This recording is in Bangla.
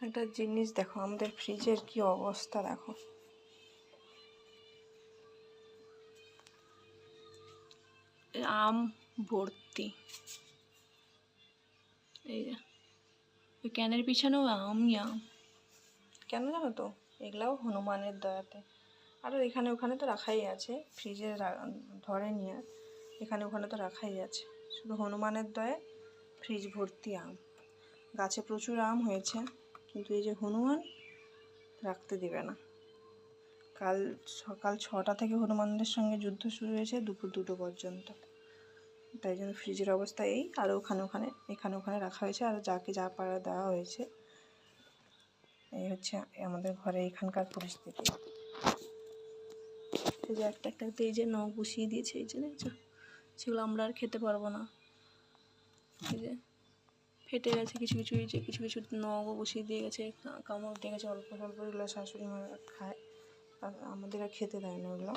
একটা জিনিস দেখো, আমাদের ফ্রিজের কি অবস্থা দেখো। আম ভর্তি, এই যে ওই ক্যানের পিছনেও আমই আম। কেন জানো তো, এগুলাও হনুমানের দয়াতে। আরও এখানে ওখানে তো রাখাই আছে, ফ্রিজে ধরেনি আর, এখানে ওখানে তো রাখাই আছে। শুধু হনুমানের দয়ায় ফ্রিজ ভর্তি আম। গাছে প্রচুর আম হয়েছে, কিন্তু এই যে হনুমান রাখতে দিবে না। কাল সকাল 6টা থেকে হনুমানদের সঙ্গে যুদ্ধ শুরু হয়েছে দুপুর 2টো পর্যন্ত। তাই জন্য ফ্রিজের অবস্থা এই। আর এখানে ওখানে রাখা হয়েছে, আর যাকে যা পারা দেওয়া হয়েছে। এই হচ্ছে আমাদের ঘরে এখানকার পরিস্থিতি। এই যে একটা এই যে নখ বসিয়ে দিয়েছে, এই যে দেখছো, সেগুলো আমরা আর খেতে পারবো না। এই যে ফেটে গেছে কিছু কিছু, এই যে কিছু কিছু নখও বসিয়ে দিয়ে গেছে, কামড় দিয়ে গেছে অল্প অল্প। এগুলো শাশুড়ি মা খায়, আর আমাদের আর খেতে দেয় না ওগুলো।